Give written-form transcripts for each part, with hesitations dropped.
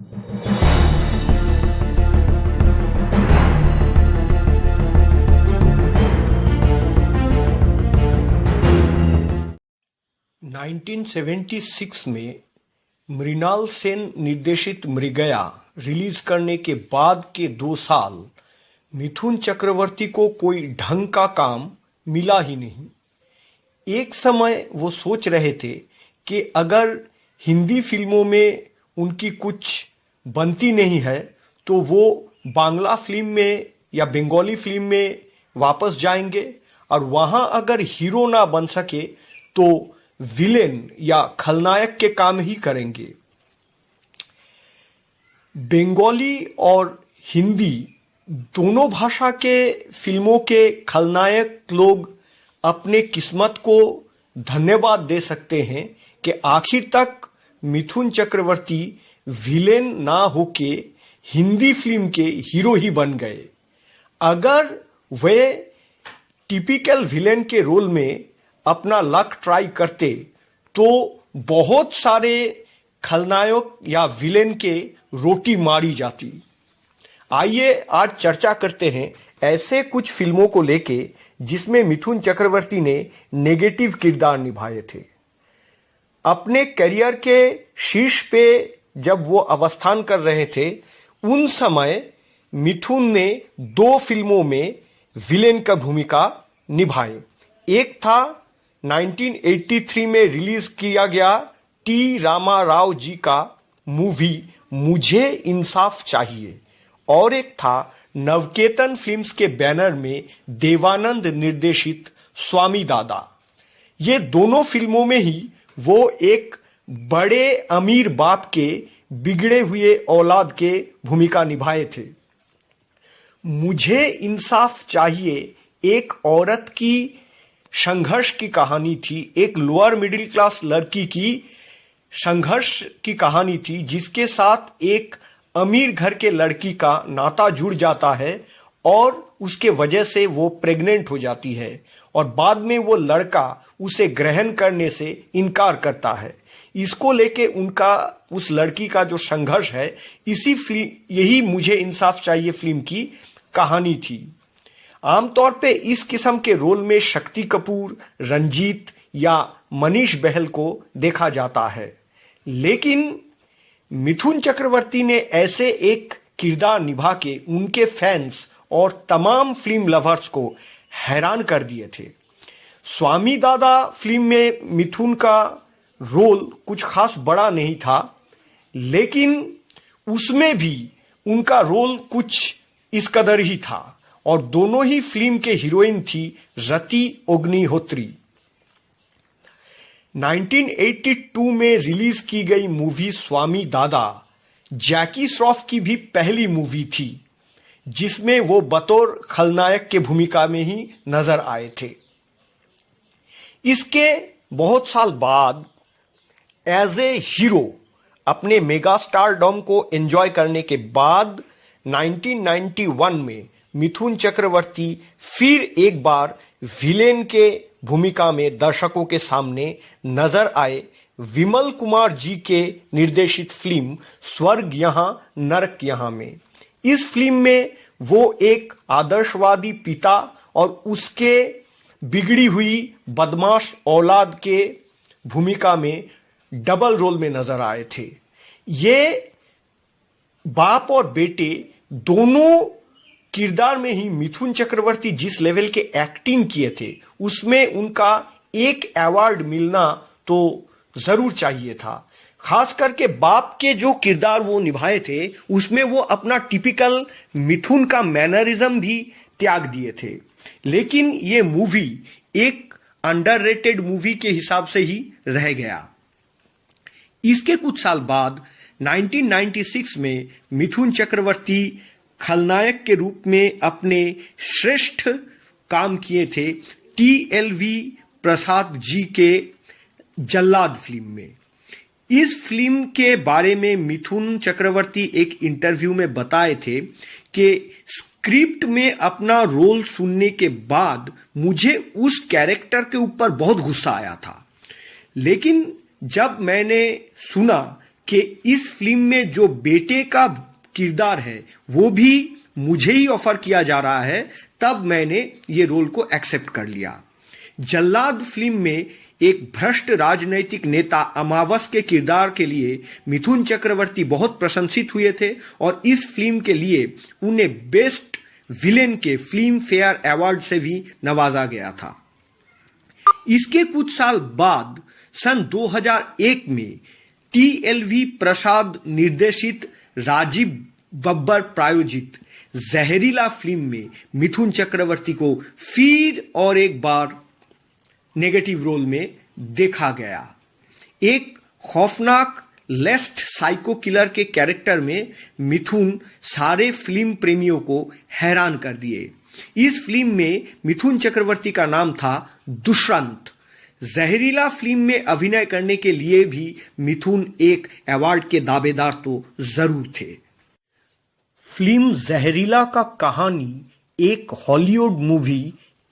1976 में मृणाल सेन निर्देशित मृगया रिलीज करने के बाद के 2 साल मिथुन चक्रवर्ती को कोई ढंग का काम मिला ही नहीं। एक समय वो सोच रहे थे कि अगर हिंदी फिल्मों में उनकी कुछ बनती नहीं है तो वो बांग्ला फिल्म में या बंगाली फिल्म में वापस जाएंगे और वहां अगर हीरो ना बन सके तो विलेन या खलनायक के काम ही करेंगे। बंगाली और हिंदी दोनों भाषा के फिल्मों के खलनायक लोग अपने किस्मत को धन्यवाद दे सकते हैं कि आखिर तक मिथुन चक्रवर्ती विलेन ना होके हिंदी फिल्म के हीरो ही बन गए। अगर वे टिपिकल विलेन के रोल में अपना लक ट्राई करते तो बहुत सारे खलनायक या विलेन के रोटी मारी जाती। आइए आज चर्चा करते हैं ऐसे कुछ फिल्मों को लेके जिसमें मिथुन चक्रवर्ती ने नेगेटिव किरदार निभाए थे। अपने करियर के शीर्ष पे जब वो अवस्थान कर रहे थे उन समय मिथुन ने 2 फिल्मों में विलेन का भूमिका निभाई। एक था 1983 में रिलीज किया गया टी रामा राव जी का मूवी मुझे इंसाफ चाहिए और एक था नवकेतन फिल्म्स के बैनर में देवानंद निर्देशित स्वामी दादा। ये दोनों फिल्मों में ही वो एक बड़े अमीर बाप के बिगड़े हुए औलाद के भूमिका निभाए थे। मुझे इंसाफ चाहिए एक औरत की संघर्ष की कहानी थी, एक लोअर मिडिल क्लास लड़की की संघर्ष की कहानी थी जिसके साथ एक अमीर घर के लड़की का नाता जुड़ जाता है और उसके वजह से वो प्रेग्नेंट हो जाती है और बाद में वो लड़का उसे ग्रहण करने से इनकार करता है। इसको लेके उनका उस लड़की का जो संघर्ष है यही मुझे इंसाफ चाहिए फिल्म की कहानी थी। आमतौर पे इस किस्म के रोल में शक्ति कपूर, रंजीत या मनीष बहल को देखा जाता है, लेकिन मिथुन चक्रवर्ती ने ऐसे एक किरदार निभा के उनके फैंस और तमाम फिल्म लवर्स को हैरान कर दिए थे। स्वामी दादा फिल्म में मिथुन का रोल कुछ खास बड़ा नहीं था, लेकिन उसमें भी उनका रोल कुछ इस कदर ही था और दोनों ही फिल्म के हीरोइन थी रति अग्निहोत्री। 1982 में रिलीज की गई मूवी स्वामी दादा जैकी श्रॉफ की भी पहली मूवी थी जिसमें वो बतौर खलनायक के भूमिका में ही नजर आए थे। इसके बहुत साल बाद एज ए हीरो अपने मेगा स्टारडम को एंजॉय करने के बाद 1991 में मिथुन चक्रवर्ती फिर एक बार विलेन के भूमिका में दर्शकों के सामने नजर आए विमल कुमार जी के निर्देशित फिल्म स्वर्ग यहां नरक यहां में। इस फिल्म में वो एक आदर्शवादी पिता और उसके बिगड़ी हुई बदमाश औलाद के भूमिका में डबल रोल में नजर आए थे। ये बाप और बेटे दोनों किरदार में ही मिथुन चक्रवर्ती जिस लेवल के एक्टिंग किए थे उसमें उनका एक अवार्ड मिलना तो जरूर चाहिए था। खास करके बाप के जो किरदार वो निभाए थे उसमें वो अपना टिपिकल मिथुन का मैनरिज्म भी त्याग दिए थे, लेकिन ये मूवी एक अंडररेटेड मूवी के हिसाब से ही रह गया। इसके कुछ साल बाद 1996 में मिथुन चक्रवर्ती खलनायक के रूप में अपने श्रेष्ठ काम किए थे टीएलवी प्रसाद जी के जल्लाद फिल्म में। इस फिल्म के बारे में मिथुन चक्रवर्ती एक इंटरव्यू में बताए थे कि स्क्रिप्ट में अपना रोल सुनने के बाद मुझे उस कैरेक्टर के ऊपर बहुत गुस्सा आया था, लेकिन जब मैंने सुना कि इस फिल्म में जो बेटे का किरदार है वो भी मुझे ही ऑफर किया जा रहा है, तब मैंने ये रोल को एक्सेप्ट कर लिया। जल्लाद फिल्म में एक भ्रष्ट राजनैतिक नेता अमावस के किरदार के लिए मिथुन चक्रवर्ती बहुत प्रशंसित हुए थे और इस फिल्म के लिए उन्हें बेस्ट विलेन के फिल्म फेयर अवार्ड से भी नवाजा गया था। इसके कुछ साल बाद सन 2001 में TLV प्रसाद निर्देशित राजीव बब्बर प्रायोजित जहरीला फिल्म में मिथुन चक्रवर्ती को फिर और एक बार नेगेटिव रोल में देखा गया। एक खौफनाक लेस्ट साइको किलर के कैरेक्टर में मिथुन सारे फिल्म प्रेमियों को हैरान कर दिए। इस फिल्म में मिथुन चक्रवर्ती का नाम था दुष्यंत। जहरीला फिल्म में अभिनय करने के लिए भी मिथुन एक अवार्ड के दावेदार तो जरूर थे। फिल्म जहरीला का कहानी एक हॉलीवुड मूवी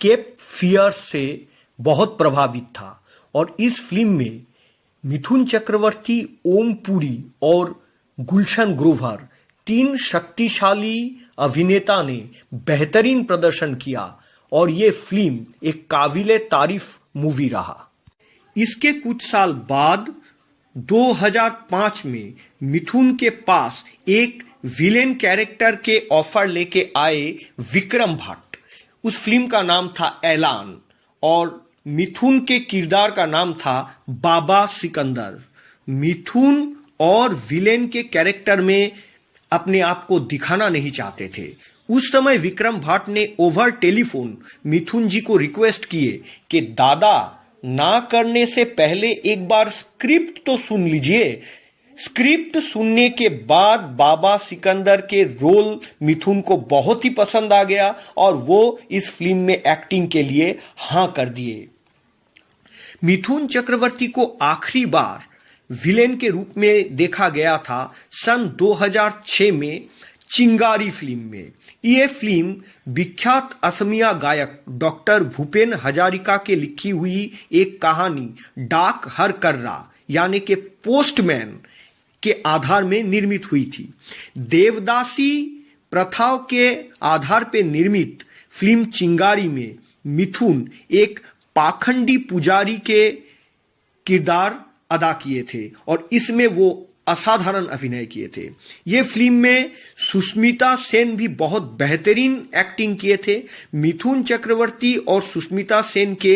केप फियर से बहुत प्रभावित था और इस फिल्म में मिथुन चक्रवर्ती, ओम पुरी और गुलशन ग्रोवर तीन शक्तिशाली अभिनेता ने बेहतरीन प्रदर्शन किया और ये फिल्म एक काबिले तारीफ मूवी रहा। इसके कुछ साल बाद 2005 में मिथुन के पास एक विलेन कैरेक्टर के ऑफर लेके आए विक्रम भट्ट। उस फिल्म का नाम था ऐलान और मिथुन के किरदार का नाम था बाबा सिकंदर। मिथुन और विलेन के कैरेक्टर में अपने आप को दिखाना नहीं चाहते थे। उस समय विक्रम भट्ट ने ओवर टेलीफोन मिथुन जी को रिक्वेस्ट किए कि दादा, ना करने से पहले एक बार स्क्रिप्ट तो सुन लीजिए। स्क्रिप्ट सुनने के बाद बाबा सिकंदर के रोल मिथुन को बहुत ही पसंद आ गया और वो इस फिल्म में एक्टिंग के लिए हां कर दिए। मिथुन चक्रवर्ती को आखिरी बार विलेन के रूप में देखा गया था सन 2006 में चिंगारी फिल्म में। यह फिल्म विख्यात असमिया गायक डॉक्टर भूपेन हजारिका के लिखी हुई एक कहानी डाक हर कर्रा यानी कि पोस्टमैन के आधार में निर्मित हुई थी। देवदासी प्रथाओं के आधार पर निर्मित फिल्म चिंगारी में मिथुन एक पाखंडी पुजारी के किरदार अदा किए थे और इसमें वो असाधारण अभिनय किए थे। ये फिल्म में सुष्मिता सेन भी बहुत बेहतरीन एक्टिंग किए थे। मिथुन चक्रवर्ती और सुष्मिता सेन के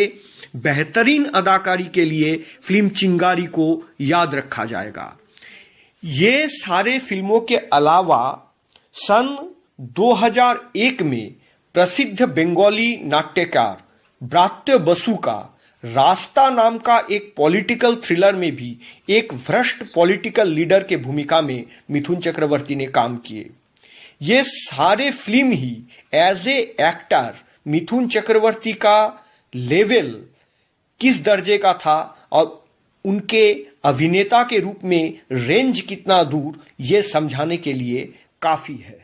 बेहतरीन अदाकारी के लिए फिल्म चिंगारी को याद रखा जाएगा। ये सारे फिल्मों के अलावा सन 2001 में प्रसिद्ध बंगाली नाट्यकार ब्रात्य बसु का रास्ता नाम का एक पॉलिटिकल थ्रिलर में भी एक भ्रष्ट पॉलिटिकल लीडर के भूमिका में मिथुन चक्रवर्ती ने काम किए। ये सारे फिल्म ही as a actor Mithun Chakraborty का लेवल किस दर्जे का था और उनके अभिनेता के रूप में रेंज कितना दूर, ये समझाने के लिए काफी है।